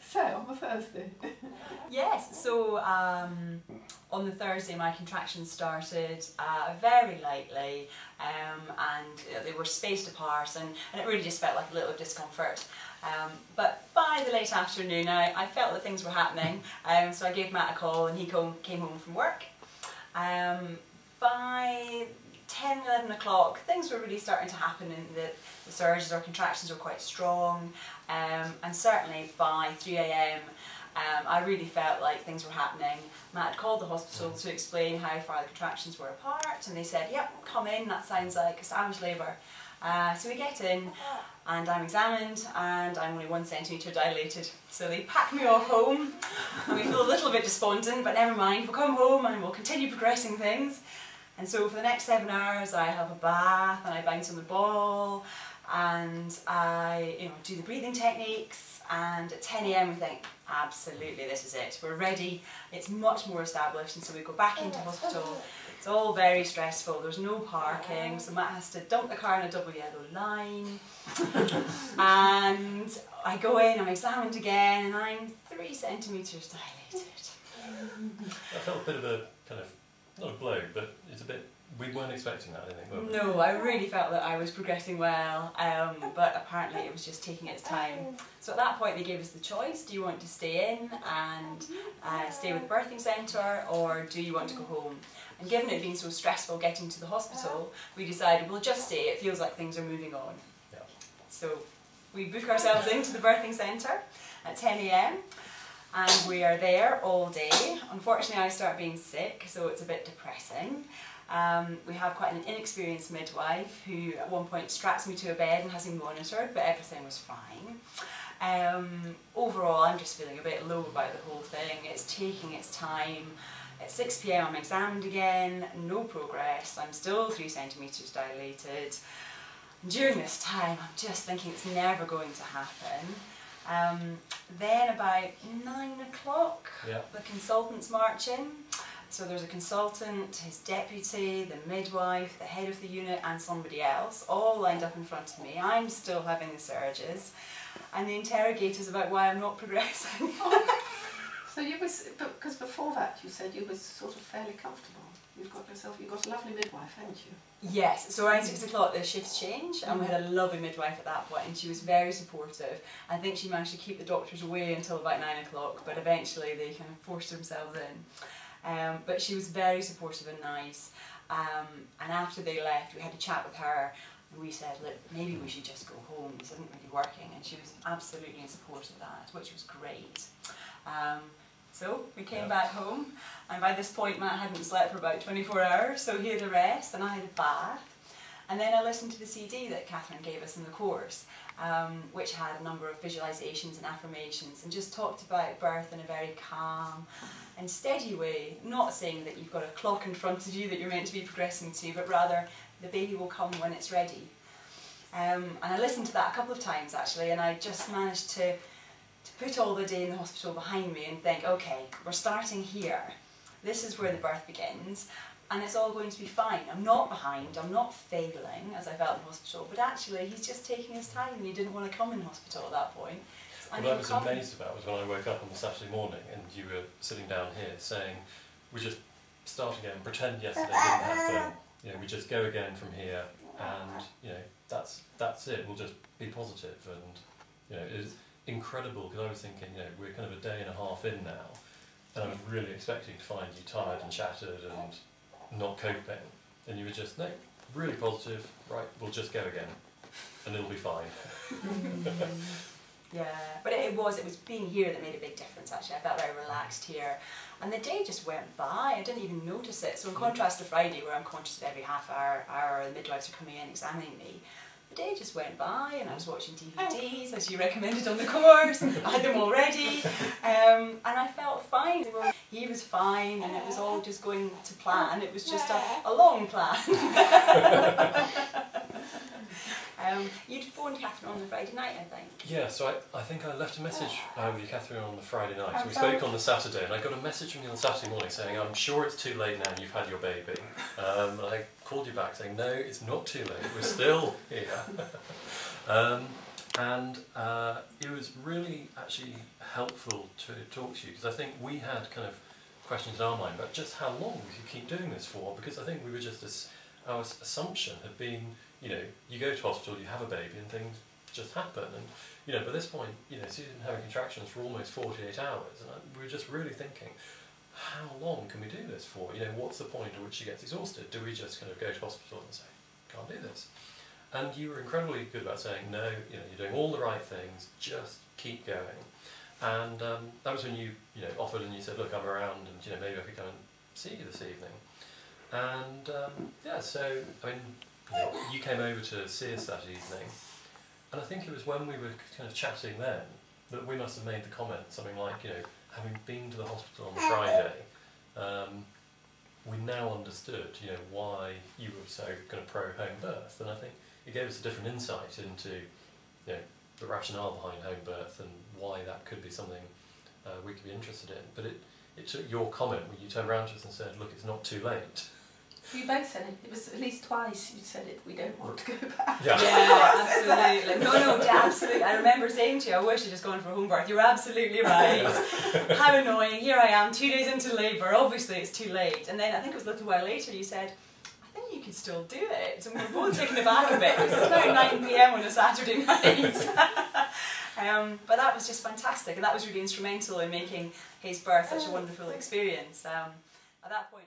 So, on the Thursday. Yes, so on the Thursday my contractions started very lightly, and they were spaced apart, and it really just felt like a little discomfort. But by the late afternoon I felt that things were happening, so I gave Matt a call and he came home from work. By 10, 11 o'clock things were really starting to happen, and the surges or contractions were quite strong, and certainly by 3 AM I really felt like things were happening. Matt had called the hospital to explain how far the contractions were apart, and they said, yep, come in, that sounds like established labour. So we get in and I'm examined and I'm only 1 centimetre dilated. So they pack me off home and we feel a little bit despondent, but never mind, we'll come home and we'll continue progressing things. And so for the next 7 hours I have a bath and I bounce on the ball and I do the breathing techniques, and at 10 AM we think, absolutely, this is it, we're ready, it's much more established, and so we go back into hospital. It's all very stressful, there's no parking, so Matt has to dump the car in a double yellow line and I go in, I'm examined again, and I'm 3 centimetres dilated. I felt a bit of a kind of, not a blow, but it's a bit, we weren't expecting that, I think, were we? No, I really felt that I was progressing well, but apparently it was just taking its time. So at that point they gave us the choice, do you want to stay in and stay with the birthing centre, or do you want to go home? And given it being so stressful getting to the hospital, we decided we'll just stay, it feels like things are moving on. Yeah. So we book ourselves into the birthing centre at 10 AM. And we are there all day. Unfortunately I start being sick, so it's a bit depressing. We have quite an inexperienced midwife who at one point straps me to a bed and has me monitored, but everything was fine. Overall I'm just feeling a bit low about the whole thing. It's taking its time. At 6 PM I'm examined again, no progress, I'm still 3 centimetres dilated. And during this time I'm just thinking it's never going to happen. Then about 9 o'clock, yeah, the consultants march in. So there's a consultant, his deputy, the midwife, the head of the unit and somebody else, all lined up in front of me. I'm still having the surges, and the interrogators about why I'm not progressing. So you was, because before that you said you were sort of fairly comfortable. You've got a lovely midwife, haven't you? Yes, so around 6 o'clock the shifts changed, and we had a lovely midwife at that point, and she was very supportive. I think she managed to keep the doctors away until about 9 o'clock, but eventually they kind of forced themselves in. But she was very supportive and nice, and after they left we had a chat with her, and we said, look, maybe we should just go home, this isn't really working, and she was absolutely in support of that, which was great. So we came back home, and by this point Matt hadn't slept for about 24 hours, so he had a rest and I had a bath. And then I listened to the CD that Catherine gave us in the course, which had a number of visualisations and affirmations, and just talked about birth in a very calm and steady way, not saying that you've got a clock in front of you that you're meant to be progressing to, but rather the baby will come when it's ready. And I listened to that a couple of times actually, and I just managed to put all the day in the hospital behind me and think, okay, we're starting here. This is where the birth begins, and it's all going to be fine. I'm not behind, I'm not failing, as I felt in hospital, but actually he's just taking his time and he didn't want to come in hospital at that point. What I was amazed about was when I woke up on the Saturday morning and you were sitting down here saying, we just start again, pretend yesterday didn't happen, we just go again from here, and that's it, we'll just be positive. And it was incredible, because I was thinking, we're kind of a day and a half in now, and I was really expecting to find you tired and shattered and not coping, and you were just, no, really positive, right, we'll just go again, and it'll be fine. Yeah, but it was being here that made a big difference actually. I felt very relaxed here, and the day just went by, I didn't even notice it. So in contrast to Friday, where I'm conscious of every half hour the midwives are coming in examining me, the day just went by and I was watching DVDs as you recommended on the course. I had them all ready, and I felt fine. He was fine, and it was all just going to plan. It was just a long plan. You'd phoned Catherine on the Friday night, I think. Yeah, so I think I left a message with you, Catherine, on the Friday night. So we spoke on the Saturday, and I got a message from you on the Saturday morning saying, I'm sure it's too late now, you've had your baby. And I called you back saying, no, it's not too late, we're still here. And it was really actually helpful to talk to you, because I think we had kind of questions in our mind about just how long you keep doing this for, because I think we were just, our assumption had been, you know, you go to hospital, you have a baby and things just happen, and you know, by this point, you know, Susan having contractions for almost 48 hours, and we were just really thinking, how long can we do this for? You know, what's the point at which she gets exhausted? Do we just kind of go to hospital and say, can't do this? And you were incredibly good about saying, no, you know, you're doing all the right things, just keep going. And that was when you know, offered and you said, look, I'm around, and you know, maybe I could come and see you this evening. And yeah, so I mean, you know, you came over to see us that evening, and I think it was when we were kind of chatting then that we must have made the comment, something like, you know, having been to the hospital on the Friday, we now understood, you know, why you were so kind of pro home birth, and I think it gave us a different insight into, you know, the rationale behind home birth and why that could be something we could be interested in. But it took your comment when you turned around to us and said, look, it's not too late. You both said it. It was at least twice you said it. We don't want to go back. Yeah, absolutely. No, absolutely. I remember saying to you, I wish I'd just gone for a home birth. You're absolutely right. How annoying. Here I am, 2 days into labour. Obviously, it's too late. And then I think it was a little while later you said, I think you could still do it. And we were both taken aback a bit because it's now 9 PM on a Saturday night. But that was just fantastic, and that was really instrumental in making his birth such a wonderful experience. At that point.